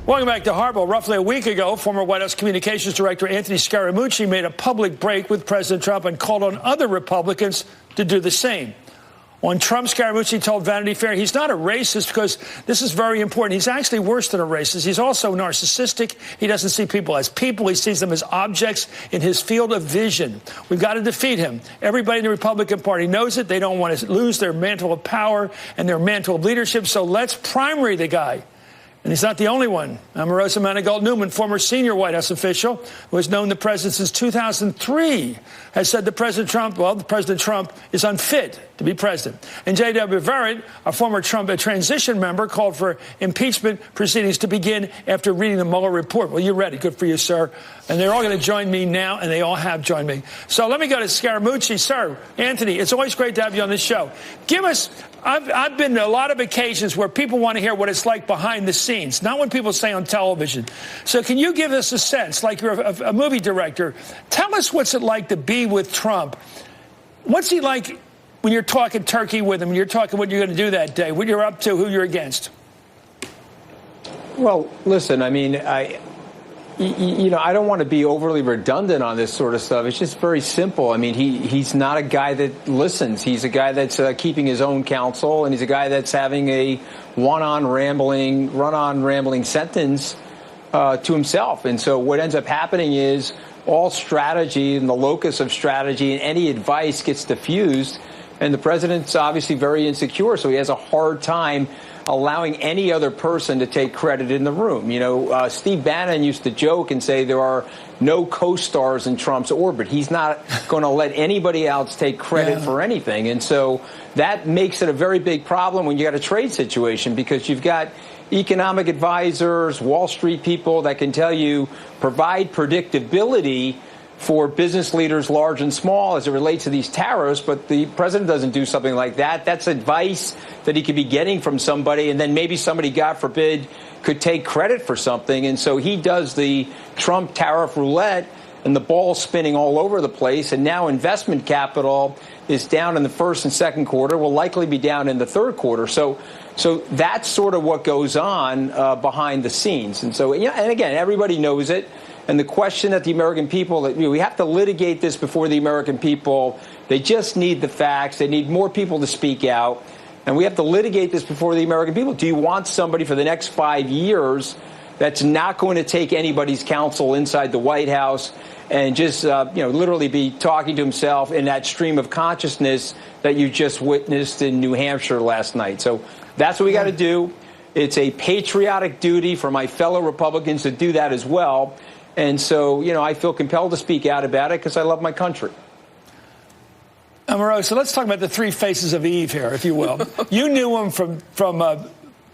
Welcome back to Hardball. Roughly a week ago, former White House Communications Director Anthony Scaramucci made a public break with President Trump and called on other Republicans to do the same. On Trump, Scaramucci told Vanity Fair he's not a racist because this is very important. He's actually worse than a racist. He's also narcissistic. He doesn't see people as people. He sees them as objects in his field of vision. We've got to defeat him. Everybody in the Republican Party knows it. They don't want to lose their mantle of power and their mantle of leadership. So let's primary the guy. And he's not the only one. Omarosa Manigault Newman, former senior White House official who has known the president since 2003, has said the President Trump is unfit to be president. And J.W. Verrett, a former Trump transition member, called for impeachment proceedings to begin after reading the Mueller report. Well, you're ready. Good for you, sir. And they're all going to join me now, and they all have joined me. So let me go to Scaramucci. Sir, Anthony, it's always great to have you on this show. Give us, I've been to a lot of occasions where people want to hear what it's like behind the scenes, not what people say on television. So can you give us a sense, like you're a movie director, tell us what's it like to be with Trump. What's he like when you're talking turkey with him, you're talking what you're going to do that day, what you're up to, who you're against? Well, listen, I mean, I don't want to be overly redundant on this sort of stuff. It's just very simple. I mean, he's not a guy that listens. He's a guy that's keeping his own counsel, and he's a guy that's having a run-on rambling sentence to himself. And so what ends up happening is all strategy and the locus of strategy and any advice gets diffused. And the president's obviously very insecure, so he has a hard time allowing any other person to take credit in the room. You know, Steve Bannon used to joke and say there are no co-stars in Trump's orbit. He's not going to let anybody else take credit for anything. And so that makes it a very big problem when you got a trade situation, because you've got economic advisors, Wall Street people that can tell you, provide predictability for business leaders large and small as it relates to these tariffs, but the president doesn't do something like that. That's advice that he could be getting from somebody, and then maybe somebody, God forbid, could take credit for something. And so he does the Trump tariff roulette, and the ball's spinning all over the place, and now investment capital is down in the first and second quarter, will likely be down in the third quarter. So that's sort of what goes on behind the scenes. And so, and again, everybody knows it. And the question that the American people, we have to litigate this before the American people. They just need the facts. They need more people to speak out. And we have to litigate this before the American people. Do you want somebody for the next 5 years that's not going to take anybody's counsel inside the White House and just, literally be talking to himself in that stream of consciousness that you just witnessed in New Hampshire last night? So that's what we got to do. It's a patriotic duty for my fellow Republicans to do that as well. And so, I feel compelled to speak out about it because I love my country. Omarosa, let's talk about the three faces of Eve here, if you will. You knew him from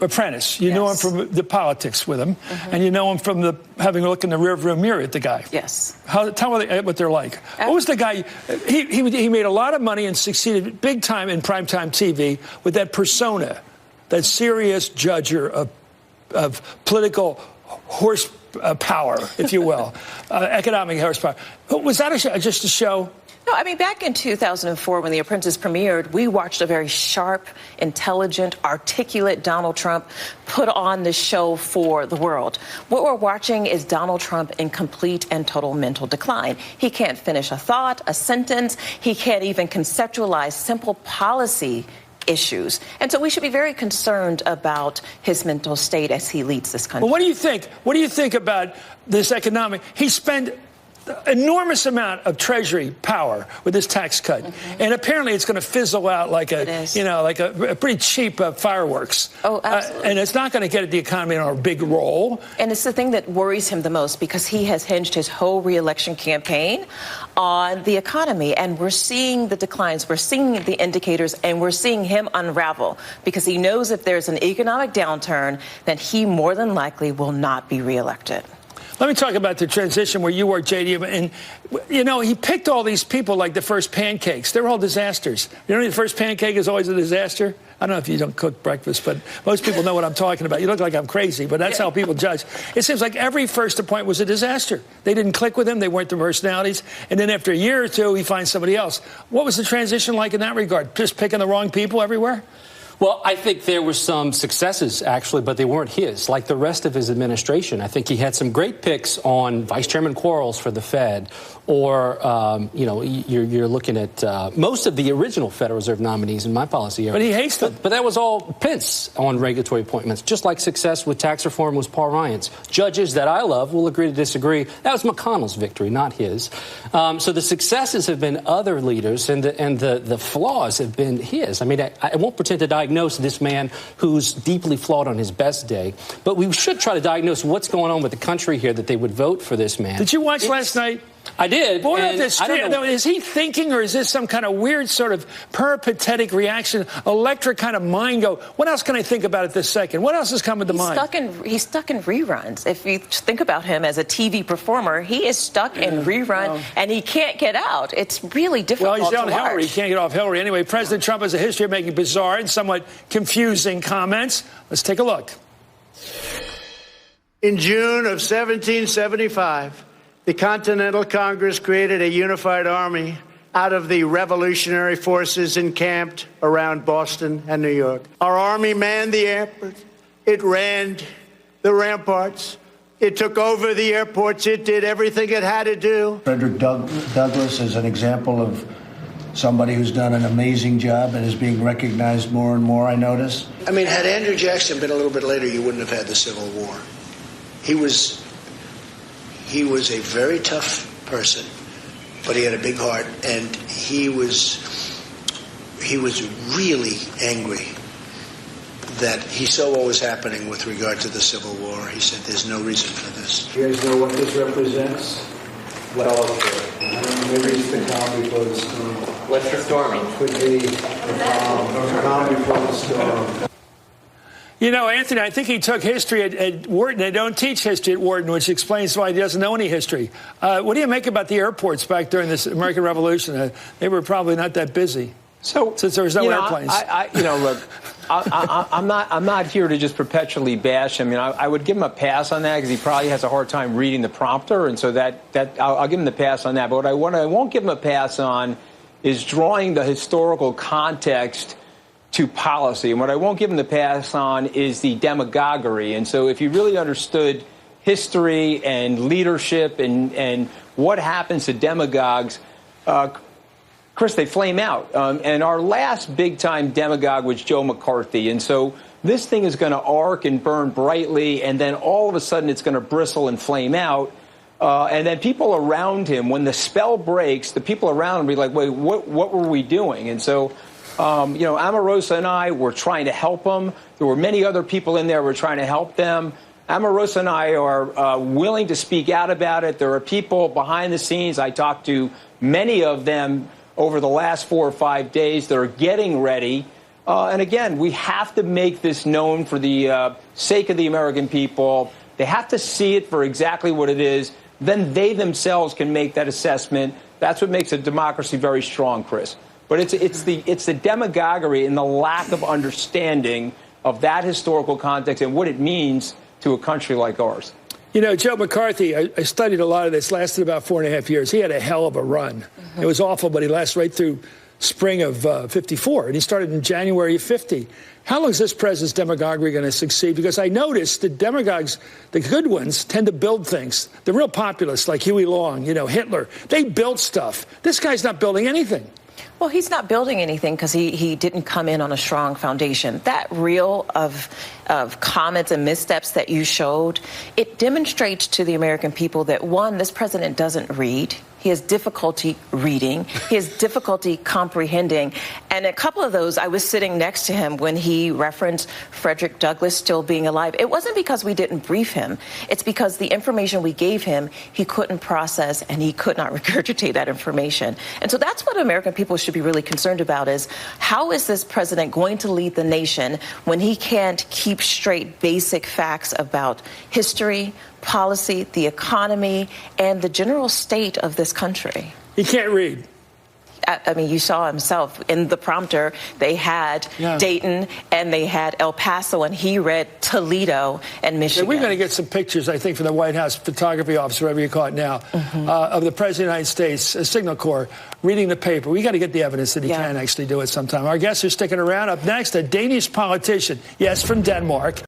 Apprentice. You knew him from the politics with him. And you know him from having a look in the rearview mirror at the guy. Yes. Tell me what they're like. What was the guy? He made a lot of money and succeeded big time in primetime TV with that persona, that serious judger of political horsepower, if you will, economic horsepower. Was that just a show? No, I mean, back in 2004, when The Apprentice premiered, we watched a very sharp, intelligent, articulate Donald Trump put on the show for the world. What we're watching is Donald Trump in complete and total mental decline. He can't finish a thought, a sentence. He can't even conceptualize simple policy issues. And so we should be very concerned about his mental state as he leads this country. Well, what do you think? What do you think about this economic? He spent enormous amount of Treasury power with this tax cut, and apparently it's going to fizzle out like a pretty cheap fireworks. Oh, absolutely. And it's not going to get the economy on a big roll. And it's the thing that worries him the most, because he has hinged his whole reelection campaign on the economy, and we're seeing the declines, we're seeing the indicators, and we're seeing him unravel, because he knows if there's an economic downturn, then he more than likely will not be reelected. Let me talk about the transition where you were, J.D. And, he picked all these people like the first pancakes. They're all disasters. The first pancake is always a disaster? I don't know if you don't cook breakfast, but most people know what I'm talking about. You look like I'm crazy, but that's how people judge. It seems like every first appointment was a disaster. They didn't click with him. They weren't the personalities. And then after a year or two, he finds somebody else. What was the transition like in that regard? Just picking the wrong people everywhere? Well, I think there were some successes, actually, but they weren't his. Like the rest of his administration, I think he had some great picks on Vice Chairman Quarles for the Fed, or, you're looking at most of the original Federal Reserve nominees in my policy area. But he hates them. But that was all Pence on regulatory appointments, just like success with tax reform was Paul Ryan's. Judges that I love will agree to disagree. That was McConnell's victory, not his. So the successes have been other leaders, and the flaws have been his. I mean, I won't pretend to diagnose this man who's deeply flawed on his best day, but we should try to diagnose what's going on with the country here that they would vote for this man. Did you watch last night? I did. Boy, and I don't know. is he thinking, or is this some kind of weird sort of peripatetic reaction, electric kind of mind go, what else can I think about at this second? What else is coming to mind? He's stuck in reruns. If you think about him as a TV performer, he is stuck in rerun, and he can't get out. It's really difficult to watch. Well, he's on Hillary. He can't get off Hillary. Anyway, President Trump has a history of making bizarre and somewhat confusing comments. Let's take a look. In June of 1775, the Continental Congress created a unified army out of the revolutionary forces encamped around Boston and New York. Our army manned the airport. It ran the ramparts. It took over the airports. It did everything it had to do. Frederick Douglass is an example of somebody who's done an amazing job and is being recognized more and more, I notice. I mean, had Andrew Jackson been a little bit later, you wouldn't have had the Civil War. He was a very tough person, but he had a big heart, and he was really angry that he saw what was happening with regard to the Civil War. He said, there's no reason for this. You guys know what this represents? What else? Maybe it's the calm before the storm. What's the storming? Could be the calm before the storm. You know, Anthony, I think he took history at Wharton. They don't teach history at Wharton, which explains why he doesn't know any history. What do you make about the airports back during this American Revolution? They were probably not that busy, since there was no airplanes. Look, I'm not here to just perpetually bash him. I would give him a pass on that because he probably has a hard time reading the prompter, and so that I'll give him the pass on that. But what I won't give him a pass on is drawing the historical context to policy. And what I won't give him the pass on is the demagoguery. And so if you really understood history and leadership and what happens to demagogues, Chris, they flame out. And our last big-time demagogue was Joe McCarthy. And so this thing is going to arc and burn brightly, and then all of a sudden it's going to bristle and flame out. And then people around him, when the spell breaks, the people around him will be like, wait, what were we doing? And so Omarosa and I were trying to help them. There were many other people in there who were trying to help them. Omarosa and I are willing to speak out about it. There are people behind the scenes. I talked to many of them over the last 4 or 5 days that are getting ready. And again, we have to make this known for the sake of the American people. They have to see it for exactly what it is. Then they themselves can make that assessment. That's what makes a democracy very strong, Chris. But it's the demagoguery and the lack of understanding of that historical context and what it means to a country like ours. You know, Joe McCarthy, I studied a lot of this, lasted about 4.5 years. He had a hell of a run. Mm-hmm. It was awful, but he lasted right through spring of 54, and he started in January of 50. How long is this president's demagoguery going to succeed? Because I noticed the demagogues, the good ones, tend to build things. The real populists, like Huey Long, Hitler, they built stuff. This guy's not building anything. Well, he's not building anything because he didn't come in on a strong foundation. That reel of comments and missteps that you showed, it demonstrates to the American people that, one, this president doesn't read. He has difficulty reading. He has difficulty comprehending. And a couple of those, I was sitting next to him when he referenced Frederick Douglass still being alive. It wasn't because we didn't brief him. It's because the information we gave him, he couldn't process and he could not regurgitate that information. And so that's what American people should be really concerned about is how is this president going to lead the nation when he can't keep straight basic facts about history, policy, the economy, and the general state of this country? He can't read. I mean, you saw himself in the prompter. They had Dayton and they had El Paso, and he read Toledo and Michigan. We're going to get some pictures, I think, from the White House photography office, whatever you call it now, of the President of the United States, Signal Corps, reading the paper. We got to get the evidence that he can actually do it sometime. Our guests are sticking around. Up next, a Danish politician, yes, from Denmark.